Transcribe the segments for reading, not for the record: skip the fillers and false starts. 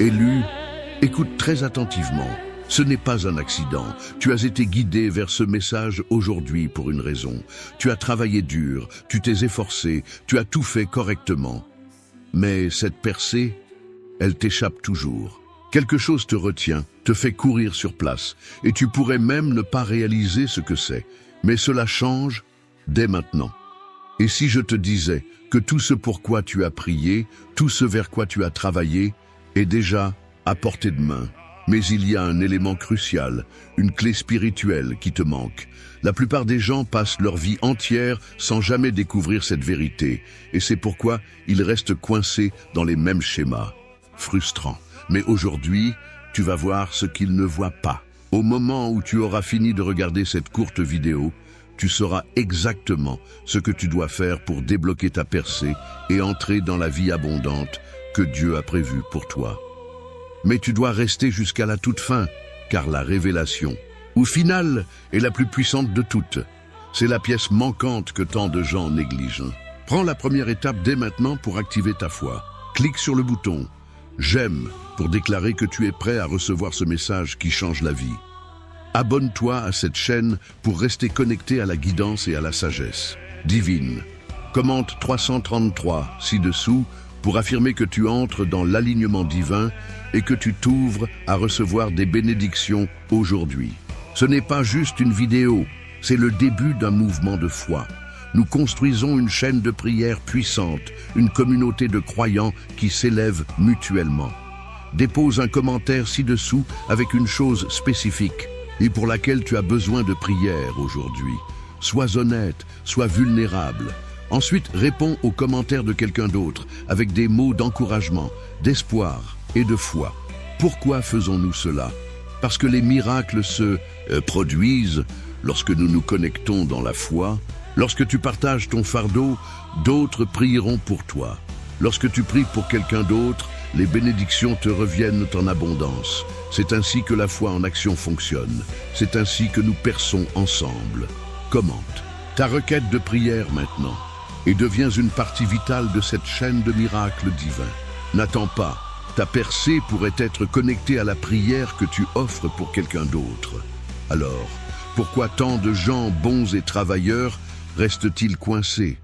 Élu, écoute très attentivement. Ce n'est pas un accident. Tu as été guidé vers ce message aujourd'hui pour une raison. Tu as travaillé dur, tu t'es efforcé, tu as tout fait correctement. Mais cette percée, elle t'échappe toujours. Quelque chose te retient, te fait courir sur place, et tu pourrais même ne pas réaliser ce que c'est. Mais cela change dès maintenant. Et si je te disais que tout ce pour quoi tu as prié, tout ce vers quoi tu as travaillé, est déjà à portée de main. Mais il y a un élément crucial, une clé spirituelle qui te manque. La plupart des gens passent leur vie entière sans jamais découvrir cette vérité, et c'est pourquoi ils restent coincés dans les mêmes schémas. Frustrant. Mais aujourd'hui, tu vas voir ce qu'ils ne voient pas. Au moment où tu auras fini de regarder cette courte vidéo, tu sauras exactement ce que tu dois faire pour débloquer ta percée et entrer dans la vie abondante que Dieu a prévue pour toi. Mais tu dois rester jusqu'à la toute fin, car la révélation, au final, est la plus puissante de toutes. C'est la pièce manquante que tant de gens négligent. Prends la première étape dès maintenant pour activer ta foi. Clique sur le bouton « J'aime » pour déclarer que tu es prêt à recevoir ce message qui change la vie. Abonne-toi à cette chaîne pour rester connecté à la guidance et à la sagesse divine. Commente 333 ci-dessous pour affirmer que tu entres dans l'alignement divin et que tu t'ouvres à recevoir des bénédictions aujourd'hui. Ce n'est pas juste une vidéo, c'est le début d'un mouvement de foi. Nous construisons une chaîne de prière puissante, une communauté de croyants qui s'élèvent mutuellement. Dépose un commentaire ci-dessous avec une chose spécifique et pour laquelle tu as besoin de prière aujourd'hui. Sois honnête, sois vulnérable. Ensuite, réponds aux commentaires de quelqu'un d'autre avec des mots d'encouragement, d'espoir et de foi. Pourquoi faisons-nous cela? Parce que les miracles se produisent lorsque nous nous connectons dans la foi. Lorsque tu partages ton fardeau, d'autres prieront pour toi. Lorsque tu pries pour quelqu'un d'autre, les bénédictions te reviennent en abondance. C'est ainsi que la foi en action fonctionne. C'est ainsi que nous perçons ensemble. Commente ta requête de prière maintenant et deviens une partie vitale de cette chaîne de miracles divins. N'attends pas, ta percée pourrait être connectée à la prière que tu offres pour quelqu'un d'autre. Alors, pourquoi tant de gens bons et travailleurs restent-ils coincés?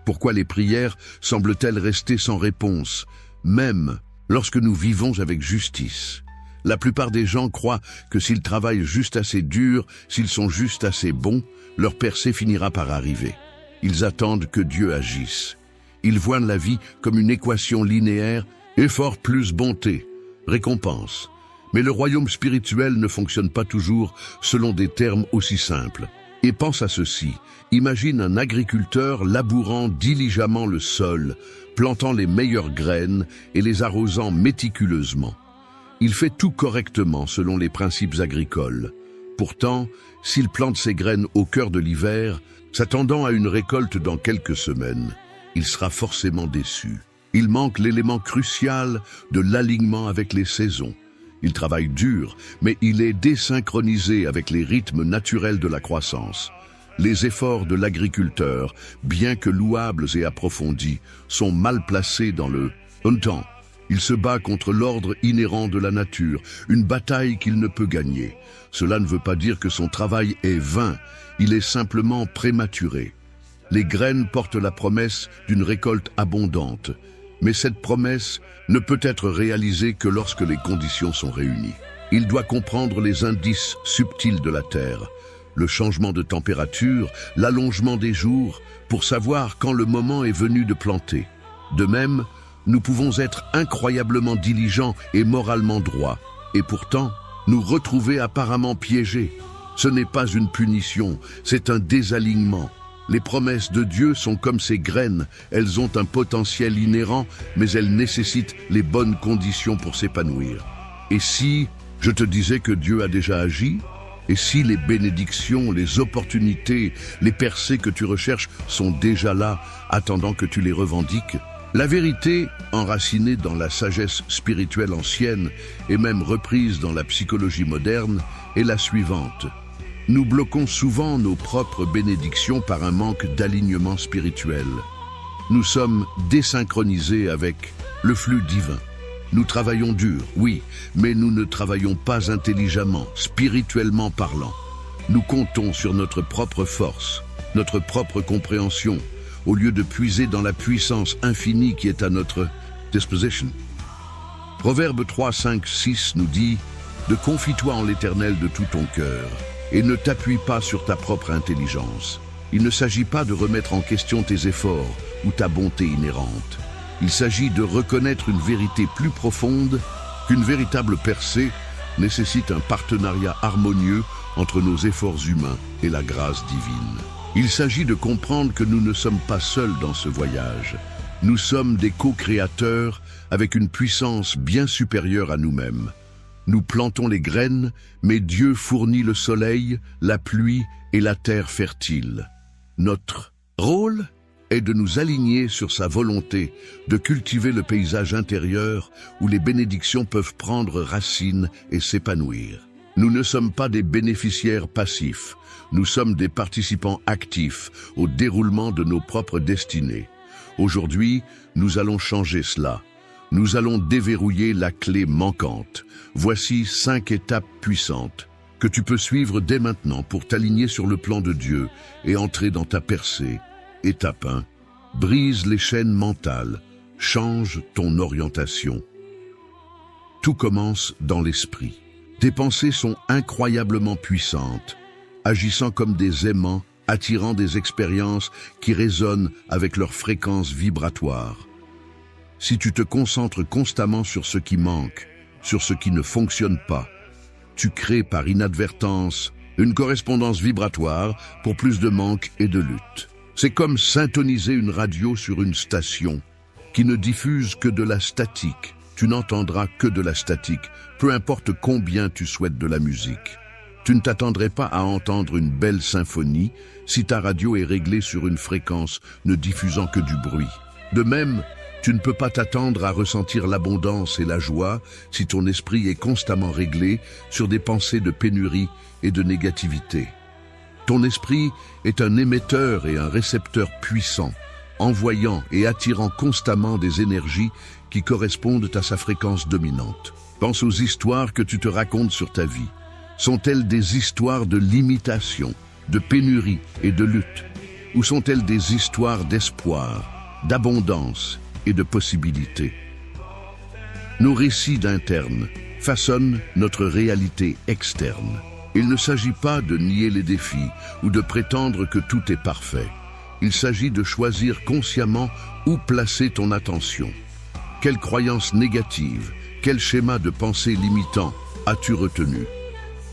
Pourquoi les prières semblent-elles rester sans réponse, même lorsque nous vivons avec justice? La plupart des gens croient que s'ils travaillent juste assez dur, s'ils sont juste assez bons, leur percée finira par arriver. Ils attendent que Dieu agisse. Ils voient la vie comme une équation linéaire, effort plus bonté, récompense. Mais le royaume spirituel ne fonctionne pas toujours selon des termes aussi simples. Et pense à ceci, imagine un agriculteur labourant diligemment le sol, plantant les meilleures graines et les arrosant méticuleusement. Il fait tout correctement selon les principes agricoles. Pourtant, s'il plante ses graines au cœur de l'hiver, s'attendant à une récolte dans quelques semaines, il sera forcément déçu. Il manque l'élément crucial de l'alignement avec les saisons. Il travaille dur, mais il est désynchronisé avec les rythmes naturels de la croissance. Les efforts de l'agriculteur, bien que louables et approfondis, sont mal placés dans le temps. Il se bat contre l'ordre inhérent de la nature, une bataille qu'il ne peut gagner. Cela ne veut pas dire que son travail est vain, il est simplement prématuré. Les graines portent la promesse d'une récolte abondante, mais cette promesse ne peut être réalisée que lorsque les conditions sont réunies. Il doit comprendre les indices subtils de la terre, le changement de température, l'allongement des jours, pour savoir quand le moment est venu de planter. De même, nous pouvons être incroyablement diligents et moralement droits, et pourtant nous retrouver apparemment piégés. Ce n'est pas une punition, c'est un désalignement. Les promesses de Dieu sont comme ces graines, elles ont un potentiel inhérent, mais elles nécessitent les bonnes conditions pour s'épanouir. Et si je te disais que Dieu a déjà agi? Et si les bénédictions, les opportunités, les percées que tu recherches sont déjà là, attendant que tu les revendiques? La vérité, enracinée dans la sagesse spirituelle ancienne et même reprise dans la psychologie moderne, est la suivante. Nous bloquons souvent nos propres bénédictions par un manque d'alignement spirituel. Nous sommes désynchronisés avec le flux divin. Nous travaillons dur, oui, mais nous ne travaillons pas intelligemment, spirituellement parlant. Nous comptons sur notre propre force, notre propre compréhension, au lieu de puiser dans la puissance infinie qui est à notre disposition. Proverbe 3, 5, 6 nous dit « De confie-toi en l'Éternel de tout ton cœur, et ne t'appuie pas sur ta propre intelligence. Il ne s'agit pas de remettre en question tes efforts ou ta bonté inhérente. Il s'agit de reconnaître une vérité plus profonde qu'une véritable percée nécessite un partenariat harmonieux entre nos efforts humains et la grâce divine. Il s'agit de comprendre que nous ne sommes pas seuls dans ce voyage. Nous sommes des co-créateurs avec une puissance bien supérieure à nous-mêmes. Nous plantons les graines, mais Dieu fournit le soleil, la pluie et la terre fertile. Notre rôle est de nous aligner sur sa volonté, de cultiver le paysage intérieur où les bénédictions peuvent prendre racine et s'épanouir. Nous ne sommes pas des bénéficiaires passifs, nous sommes des participants actifs au déroulement de nos propres destinées. Aujourd'hui, nous allons changer cela. Nous allons déverrouiller la clé manquante. Voici 5 étapes puissantes que tu peux suivre dès maintenant pour t'aligner sur le plan de Dieu et entrer dans ta percée. Étape 1. Brise les chaînes mentales. Change ton orientation. Tout commence dans l'esprit. Tes pensées sont incroyablement puissantes, agissant comme des aimants, attirant des expériences qui résonnent avec leur fréquence vibratoire. Si tu te concentres constamment sur ce qui manque, sur ce qui ne fonctionne pas, tu crées par inadvertance une correspondance vibratoire pour plus de manque et de lutte. C'est comme syntoniser une radio sur une station qui ne diffuse que de la statique. Tu n'entendras que de la statique, peu importe combien tu souhaites de la musique. Tu ne t'attendrais pas à entendre une belle symphonie si ta radio est réglée sur une fréquence ne diffusant que du bruit. De même, tu ne peux pas t'attendre à ressentir l'abondance et la joie si ton esprit est constamment réglé sur des pensées de pénurie et de négativité. Ton esprit est un émetteur et un récepteur puissant, envoyant et attirant constamment des énergies qui correspondent à sa fréquence dominante. Pense aux histoires que tu te racontes sur ta vie. Sont-elles des histoires de limitation, de pénurie et de lutte? Ou sont-elles des histoires d'espoir, d'abondance et de possibilités? Nos récits d'internes façonnent notre réalité externe. Il ne s'agit pas de nier les défis ou de prétendre que tout est parfait. Il s'agit de choisir consciemment où placer ton attention. Quelle croyance négative, quel schéma de pensée limitant as-tu retenu?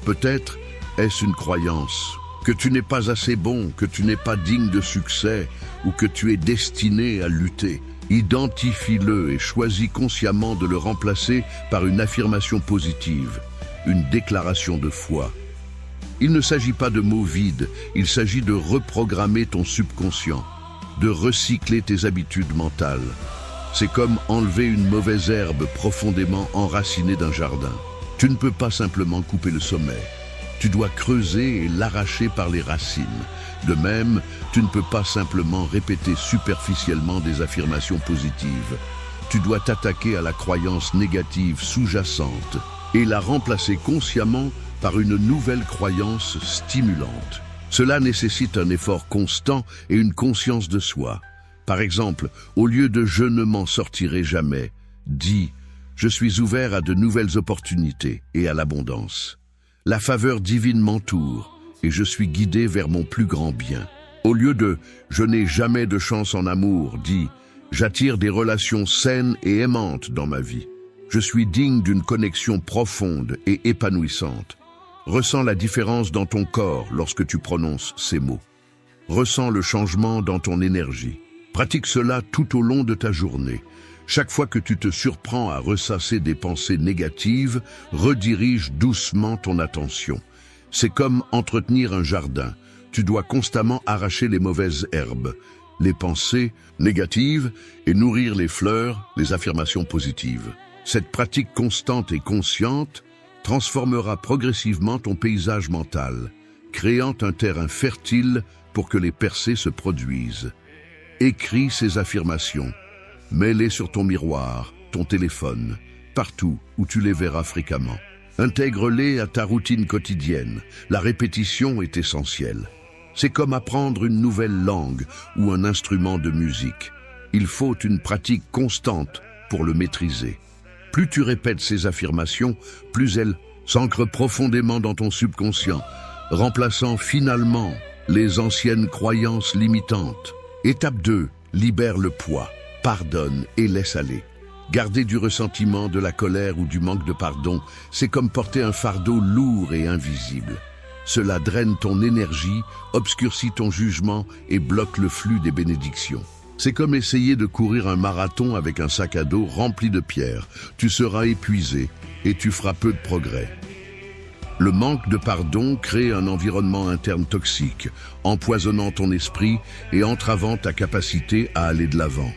Peut-être est-ce une croyance que tu n'es pas assez bon, que tu n'es pas digne de succès ou que tu es destiné à lutter. Identifie-le et choisis consciemment de le remplacer par une affirmation positive, une déclaration de foi. Il ne s'agit pas de mots vides, il s'agit de reprogrammer ton subconscient, de recycler tes habitudes mentales. C'est comme enlever une mauvaise herbe profondément enracinée d'un jardin. Tu ne peux pas simplement couper le sommet. Tu dois creuser et l'arracher par les racines. De même, tu ne peux pas simplement répéter superficiellement des affirmations positives. Tu dois t'attaquer à la croyance négative sous-jacente et la remplacer consciemment par une nouvelle croyance stimulante. Cela nécessite un effort constant et une conscience de soi. Par exemple, au lieu de « je ne m'en sortirai jamais », dis « je suis ouvert à de nouvelles opportunités et à l'abondance. La faveur divine m'entoure et je suis guidé vers mon plus grand bien. » Au lieu de « je n'ai jamais de chance en amour », dis « j'attire des relations saines et aimantes dans ma vie. Je suis digne d'une connexion profonde et épanouissante. » Ressens la différence dans ton corps lorsque tu prononces ces mots. Ressens le changement dans ton énergie. Pratique cela tout au long de ta journée. Chaque fois que tu te surprends à ressasser des pensées négatives, redirige doucement ton attention. C'est comme entretenir un jardin. Tu dois constamment arracher les mauvaises herbes, les pensées négatives et nourrir les fleurs, les affirmations positives. Cette pratique constante et consciente transformera progressivement ton paysage mental, créant un terrain fertile pour que les percées se produisent. Écris ces affirmations, mets-les sur ton miroir ton téléphone, partout où tu les verras fréquemment. Intègre-les à ta routine quotidienne. La répétition est essentielle. C'est comme apprendre une nouvelle langue ou un instrument de musique. Il faut une pratique constante pour le maîtriser. Plus tu répètes ces affirmations, plus elles s'ancrent profondément dans ton subconscient, remplaçant finalement les anciennes croyances limitantes. Étape 2. Libère le poids. Pardonne et laisse aller. Garder du ressentiment, de la colère ou du manque de pardon, c'est comme porter un fardeau lourd et invisible. Cela draine ton énergie, obscurcit ton jugement et bloque le flux des bénédictions. C'est comme essayer de courir un marathon avec un sac à dos rempli de pierres. Tu seras épuisé et tu feras peu de progrès. Le manque de pardon crée un environnement interne toxique, empoisonnant ton esprit et entravant ta capacité à aller de l'avant.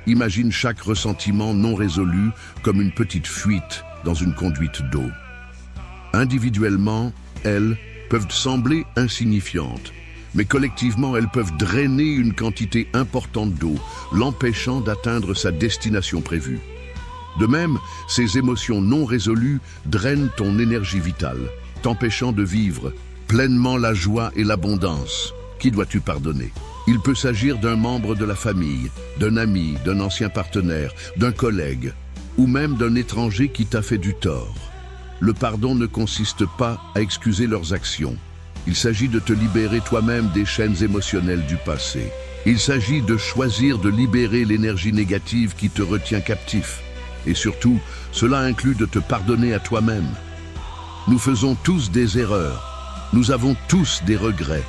Imagine chaque ressentiment non résolu comme une petite fuite dans une conduite d'eau. Individuellement, elles peuvent sembler insignifiantes, mais collectivement, elles peuvent drainer une quantité importante d'eau, l'empêchant d'atteindre sa destination prévue. De même, ces émotions non résolues drainent ton énergie vitale, t'empêchant de vivre pleinement la joie et l'abondance. Qui dois-tu pardonner? Il peut s'agir d'un membre de la famille, d'un ami, d'un ancien partenaire, d'un collègue, ou même d'un étranger qui t'a fait du tort. Le pardon ne consiste pas à excuser leurs actions. Il s'agit de te libérer toi-même des chaînes émotionnelles du passé. Il s'agit de choisir de libérer l'énergie négative qui te retient captif. Et surtout, cela inclut de te pardonner à toi-même. Nous faisons tous des erreurs. Nous avons tous des regrets.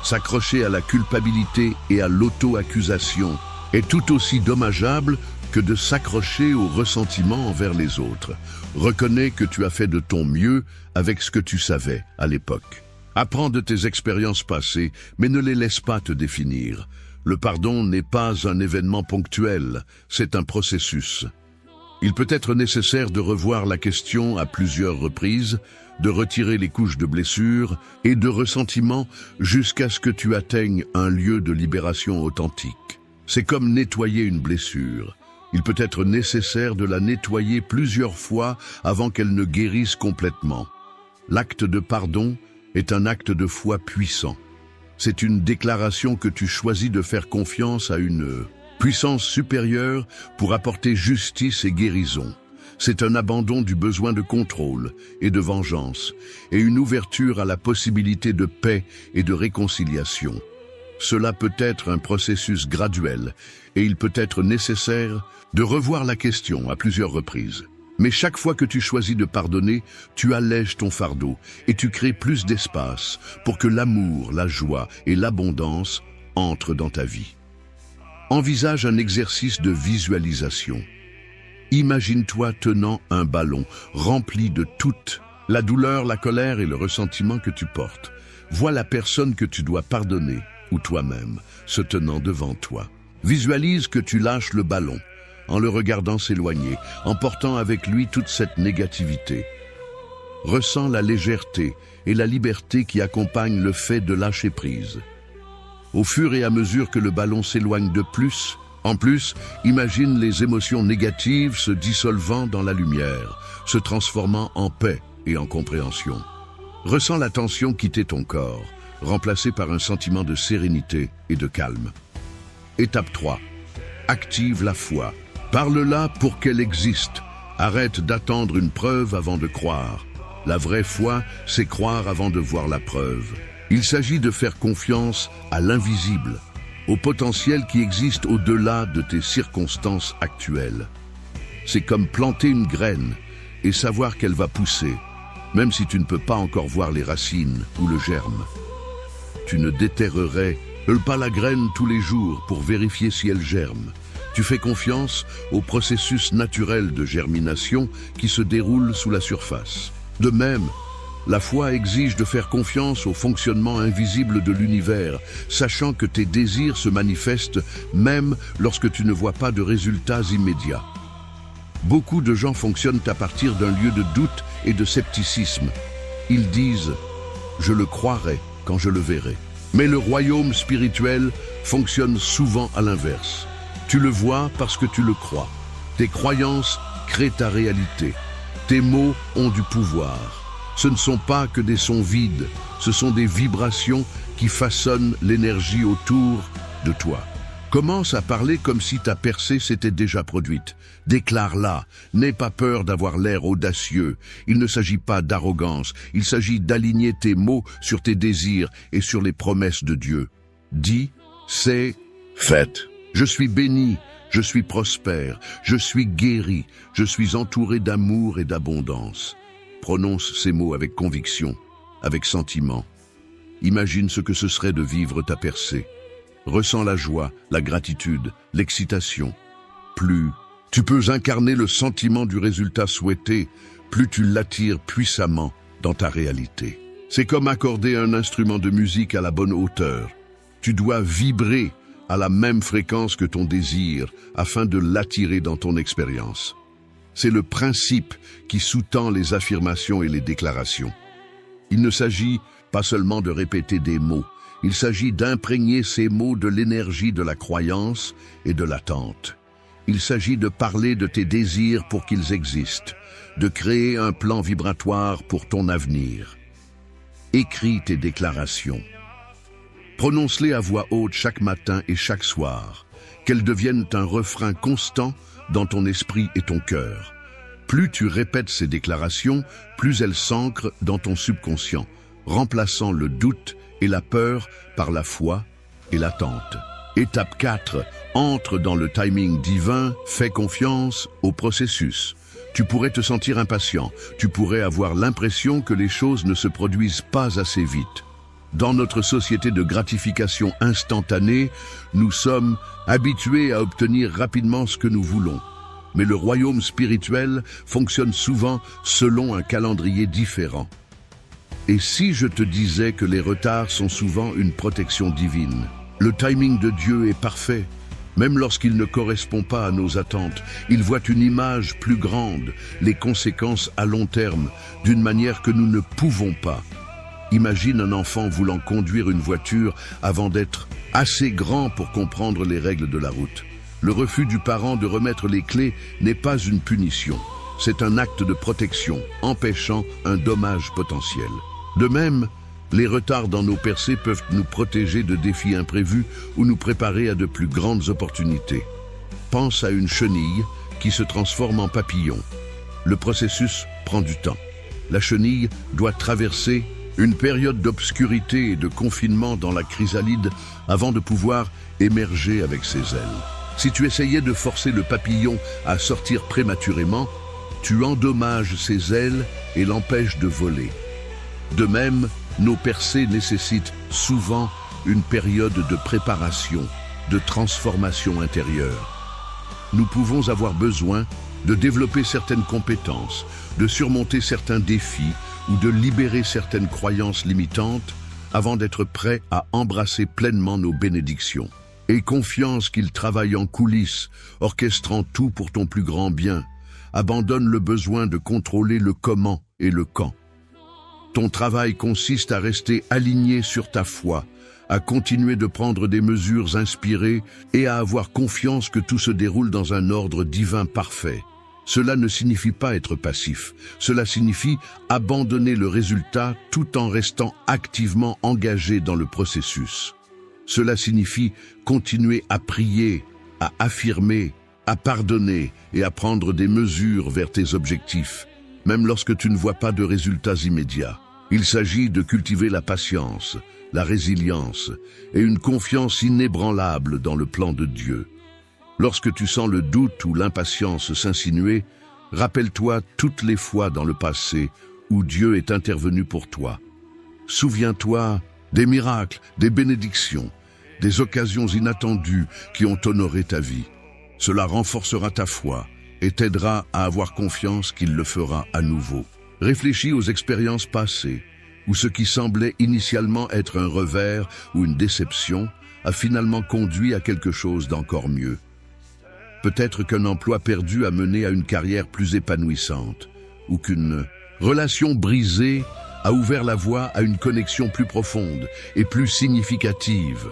S'accrocher à la culpabilité et à l'auto-accusation est tout aussi dommageable que de s'accrocher au ressentiment envers les autres. Reconnais que tu as fait de ton mieux avec ce que tu savais à l'époque. Apprends de tes expériences passées, mais ne les laisse pas te définir. Le pardon n'est pas un événement ponctuel, c'est un processus. Il peut être nécessaire de revoir la question à plusieurs reprises, de retirer les couches de blessures et de ressentiment jusqu'à ce que tu atteignes un lieu de libération authentique. C'est comme nettoyer une blessure. Il peut être nécessaire de la nettoyer plusieurs fois avant qu'elle ne guérisse complètement. L'acte de pardon est un acte de foi puissant. C'est une déclaration que tu choisis de faire confiance à une puissance supérieure pour apporter justice et guérison. C'est un abandon du besoin de contrôle et de vengeance et une ouverture à la possibilité de paix et de réconciliation. Cela peut être un processus graduel et il peut être nécessaire de revoir la question à plusieurs reprises. Mais chaque fois que tu choisis de pardonner, tu allèges ton fardeau et tu crées plus d'espace pour que l'amour, la joie et l'abondance entrent dans ta vie. Envisage un exercice de visualisation. Imagine-toi tenant un ballon rempli de toute la douleur, la colère et le ressentiment que tu portes. Vois la personne que tu dois pardonner, ou toi-même, se tenant devant toi. Visualise que tu lâches le ballon, en le regardant s'éloigner, en portant avec lui toute cette négativité. Ressens la légèreté et la liberté qui accompagnent le fait de lâcher prise. Au fur et à mesure que le ballon s'éloigne de plus, en plus, imagine les émotions négatives se dissolvant dans la lumière, se transformant en paix et en compréhension. Ressens la tension quitter ton corps, remplacée par un sentiment de sérénité et de calme. Étape 3. Active la foi. Parle-la pour qu'elle existe. Arrête d'attendre une preuve avant de croire. La vraie foi, c'est croire avant de voir la preuve. Il s'agit de faire confiance à l'invisible, au potentiel qui existe au-delà de tes circonstances actuelles. C'est comme planter une graine et savoir qu'elle va pousser, même si tu ne peux pas encore voir les racines ou le germe. Tu ne déterrerais pas la graine tous les jours pour vérifier si elle germe. Tu fais confiance au processus naturel de germination qui se déroule sous la surface. De même, la foi exige de faire confiance au fonctionnement invisible de l'univers, sachant que tes désirs se manifestent même lorsque tu ne vois pas de résultats immédiats. Beaucoup de gens fonctionnent à partir d'un lieu de doute et de scepticisme. Ils disent « je le croirai quand je le verrai ». Mais le royaume spirituel fonctionne souvent à l'inverse. Tu le vois parce que tu le crois. Tes croyances créent ta réalité. Tes mots ont du pouvoir. Ce ne sont pas que des sons vides, ce sont des vibrations qui façonnent l'énergie autour de toi. Commence à parler comme si ta percée s'était déjà produite. Déclare-la. N'aie pas peur d'avoir l'air audacieux. Il ne s'agit pas d'arrogance. Il s'agit d'aligner tes mots sur tes désirs et sur les promesses de Dieu. Dis, c'est fait. Je suis béni, je suis prospère, je suis guéri, je suis entouré d'amour et d'abondance. Prononce ces mots avec conviction, avec sentiment. Imagine ce que ce serait de vivre ta percée. Ressens la joie, la gratitude, l'excitation. Plus tu peux incarner le sentiment du résultat souhaité, plus tu l'attires puissamment dans ta réalité. C'est comme accorder un instrument de musique à la bonne hauteur. Tu dois vibrer à la même fréquence que ton désir afin de l'attirer dans ton expérience. C'est le principe qui sous-tend les affirmations et les déclarations. Il ne s'agit pas seulement de répéter des mots, il s'agit d'imprégner ces mots de l'énergie de la croyance et de l'attente. Il s'agit de parler de tes désirs pour qu'ils existent, de créer un plan vibratoire pour ton avenir. Écris tes déclarations. Prononce-les à voix haute chaque matin et chaque soir, qu'elles deviennent un refrain constant dans ton esprit et ton cœur. Plus tu répètes ces déclarations, plus elles s'ancrent dans ton subconscient, remplaçant le doute et la peur par la foi et l'attente. Étape 4. Entre dans le timing divin, fais confiance au processus. Tu pourrais te sentir impatient, tu pourrais avoir l'impression que les choses ne se produisent pas assez vite. Dans notre société de gratification instantanée, nous sommes habitués à obtenir rapidement ce que nous voulons. Mais le royaume spirituel fonctionne souvent selon un calendrier différent. Et si je te disais que les retards sont souvent une protection divine? Le timing de Dieu est parfait. Même lorsqu'il ne correspond pas à nos attentes, il voit une image plus grande, les conséquences à long terme, d'une manière que nous ne pouvons pas. Imagine un enfant voulant conduire une voiture avant d'être assez grand pour comprendre les règles de la route. Le refus du parent de remettre les clés n'est pas une punition. C'est un acte de protection, empêchant un dommage potentiel. De même, les retards dans nos percées peuvent nous protéger de défis imprévus ou nous préparer à de plus grandes opportunités. Pense à une chenille qui se transforme en papillon. Le processus prend du temps. La chenille doit traverser une période d'obscurité et de confinement dans la chrysalide avant de pouvoir émerger avec ses ailes. Si tu essayais de forcer le papillon à sortir prématurément, tu endommages ses ailes et l'empêches de voler. De même, nos percées nécessitent souvent une période de préparation, de transformation intérieure. Nous pouvons avoir besoin de développer certaines compétences, de surmonter certains défis ou de libérer certaines croyances limitantes avant d'être prêts à embrasser pleinement nos bénédictions. Aie confiance qu'il travaille en coulisses, orchestrant tout pour ton plus grand bien. Abandonne le besoin de contrôler le comment et le quand. Ton travail consiste à rester aligné sur ta foi, à continuer de prendre des mesures inspirées et à avoir confiance que tout se déroule dans un ordre divin parfait. Cela ne signifie pas être passif, cela signifie abandonner le résultat tout en restant activement engagé dans le processus. Cela signifie continuer à prier, à affirmer, à pardonner et à prendre des mesures vers tes objectifs, même lorsque tu ne vois pas de résultats immédiats. Il s'agit de cultiver la patience, la résilience et une confiance inébranlable dans le plan de Dieu. Lorsque tu sens le doute ou l'impatience s'insinuer, rappelle-toi toutes les fois dans le passé où Dieu est intervenu pour toi. Souviens-toi des miracles, des bénédictions, des occasions inattendues qui ont honoré ta vie. Cela renforcera ta foi et t'aidera à avoir confiance qu'il le fera à nouveau. Réfléchis aux expériences passées, où ce qui semblait initialement être un revers ou une déception a finalement conduit à quelque chose d'encore mieux. Peut-être qu'un emploi perdu a mené à une carrière plus épanouissante, ou qu'une relation brisée a ouvert la voie à une connexion plus profonde et plus significative.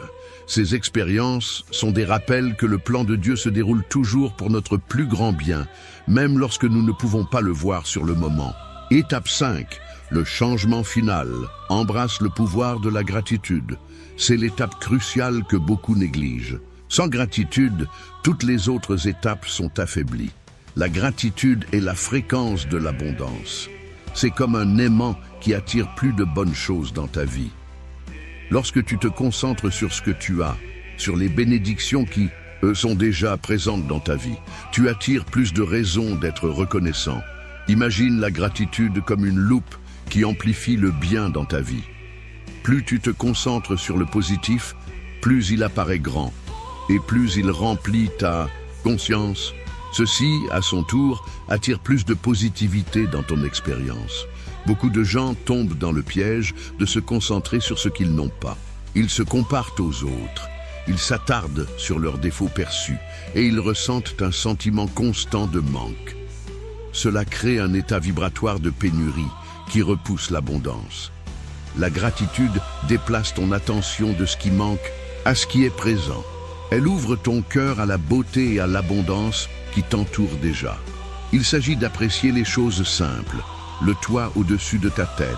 Ces expériences sont des rappels que le plan de Dieu se déroule toujours pour notre plus grand bien, même lorsque nous ne pouvons pas le voir sur le moment. Étape 5. Le changement final embrasse le pouvoir de la gratitude. C'est l'étape cruciale que beaucoup négligent. Sans gratitude, toutes les autres étapes sont affaiblies. La gratitude est la fréquence de l'abondance. C'est comme un aimant qui attire plus de bonnes choses dans ta vie. Lorsque tu te concentres sur ce que tu as, sur les bénédictions qui, sont déjà présentes dans ta vie, tu attires plus de raisons d'être reconnaissant. Imagine la gratitude comme une loupe qui amplifie le bien dans ta vie. Plus tu te concentres sur le positif, plus il apparaît grand, et plus il remplit ta conscience. Ceci, à son tour, attire plus de positivité dans ton expérience. Beaucoup de gens tombent dans le piège de se concentrer sur ce qu'ils n'ont pas. Ils se comparent aux autres, ils s'attardent sur leurs défauts perçus, et ils ressentent un sentiment constant de manque. Cela crée un état vibratoire de pénurie qui repousse l'abondance. La gratitude déplace ton attention de ce qui manque à ce qui est présent. Elle ouvre ton cœur à la beauté et à l'abondance qui t'entourent déjà. Il s'agit d'apprécier les choses simples, le toit au-dessus de ta tête,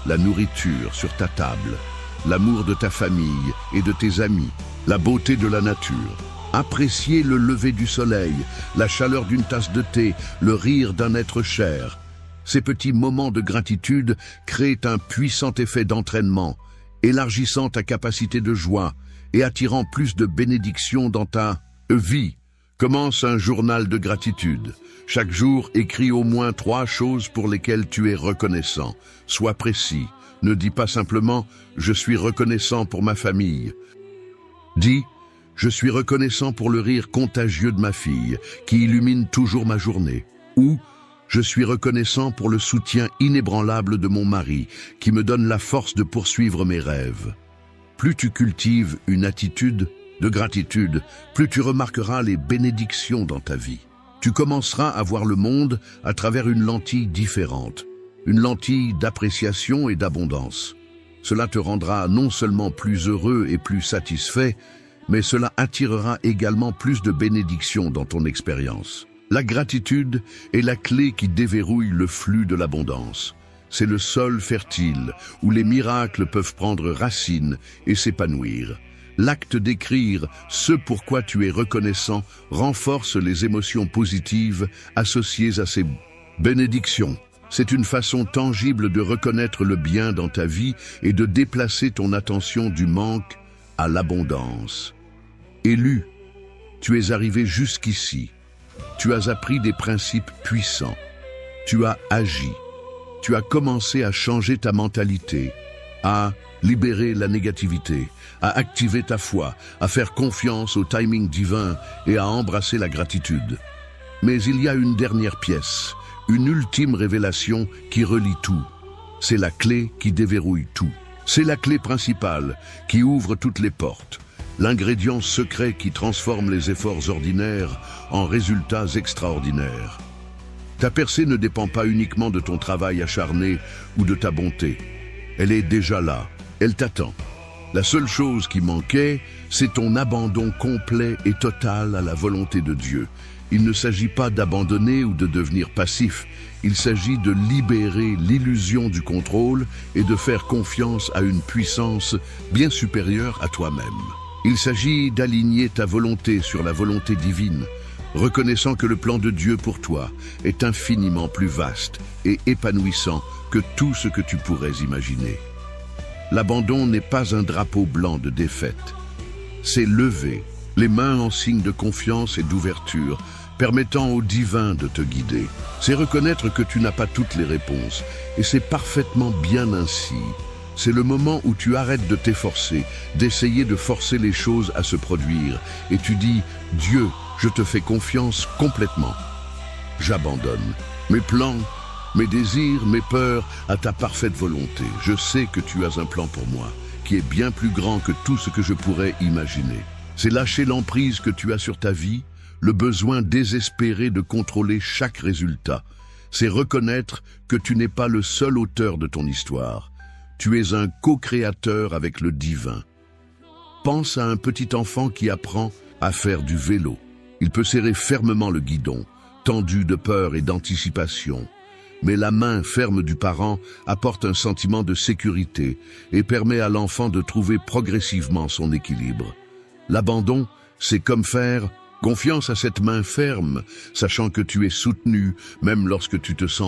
la nourriture sur ta table, l'amour de ta famille et de tes amis, la beauté de la nature. Apprécier le lever du soleil, la chaleur d'une tasse de thé, le rire d'un être cher. Ces petits moments de gratitude créent un puissant effet d'entraînement, élargissant ta capacité de joie et attirant plus de bénédictions dans ta vie. Commence un journal de gratitude. Chaque jour, écris au moins 3 choses pour lesquelles tu es reconnaissant. Sois précis. Ne dis pas simplement « Je suis reconnaissant pour ma famille ». Dis « Je suis reconnaissant pour le rire contagieux de ma fille, qui illumine toujours ma journée ». Ou « Je suis reconnaissant pour le soutien inébranlable de mon mari, qui me donne la force de poursuivre mes rêves ». Plus tu cultives une attitude de gratitude, plus tu remarqueras les bénédictions dans ta vie. Tu commenceras à voir le monde à travers une lentille différente, une lentille d'appréciation et d'abondance. Cela te rendra non seulement plus heureux et plus satisfait, mais cela attirera également plus de bénédictions dans ton expérience. La gratitude est la clé qui déverrouille le flux de l'abondance. C'est le sol fertile où les miracles peuvent prendre racine et s'épanouir. L'acte d'écrire ce pourquoi tu es reconnaissant renforce les émotions positives associées à ces bénédictions. C'est une façon tangible de reconnaître le bien dans ta vie et de déplacer ton attention du manque à l'abondance. Élu, tu es arrivé jusqu'ici. Tu as appris des principes puissants. Tu as agi. Tu as commencé à changer ta mentalité, à libérer la négativité, à activer ta foi, à faire confiance au timing divin et à embrasser la gratitude. Mais il y a une dernière pièce, une ultime révélation qui relie tout. C'est la clé qui déverrouille tout. C'est la clé principale qui ouvre toutes les portes. L'ingrédient secret qui transforme les efforts ordinaires en résultats extraordinaires. Ta percée ne dépend pas uniquement de ton travail acharné ou de ta bonté. Elle est déjà là, elle t'attend. La seule chose qui manquait, c'est ton abandon complet et total à la volonté de Dieu. Il ne s'agit pas d'abandonner ou de devenir passif, il s'agit de libérer l'illusion du contrôle et de faire confiance à une puissance bien supérieure à toi-même. Il s'agit d'aligner ta volonté sur la volonté divine, reconnaissant que le plan de Dieu pour toi est infiniment plus vaste et épanouissant que tout ce que tu pourrais imaginer. L'abandon n'est pas un drapeau blanc de défaite. C'est lever les mains en signe de confiance et d'ouverture, permettant au divin de te guider. C'est reconnaître que tu n'as pas toutes les réponses, et c'est parfaitement bien ainsi. C'est le moment où tu arrêtes de t'efforcer, d'essayer de forcer les choses à se produire, et tu dis « Dieu, je te fais confiance complètement. J'abandonne mes plans, mes désirs, mes peurs à ta parfaite volonté. Je sais que tu as un plan pour moi, qui est bien plus grand que tout ce que je pourrais imaginer. » C'est lâcher l'emprise que tu as sur ta vie, le besoin désespéré de contrôler chaque résultat. C'est reconnaître que tu n'es pas le seul auteur de ton histoire. Tu es un co-créateur avec le divin. Pense à un petit enfant qui apprend à faire du vélo. Il peut serrer fermement le guidon, tendu de peur et d'anticipation. Mais la main ferme du parent apporte un sentiment de sécurité et permet à l'enfant de trouver progressivement son équilibre. L'abandon, c'est comme faire confiance à cette main ferme, sachant que tu es soutenu, même lorsque tu te sens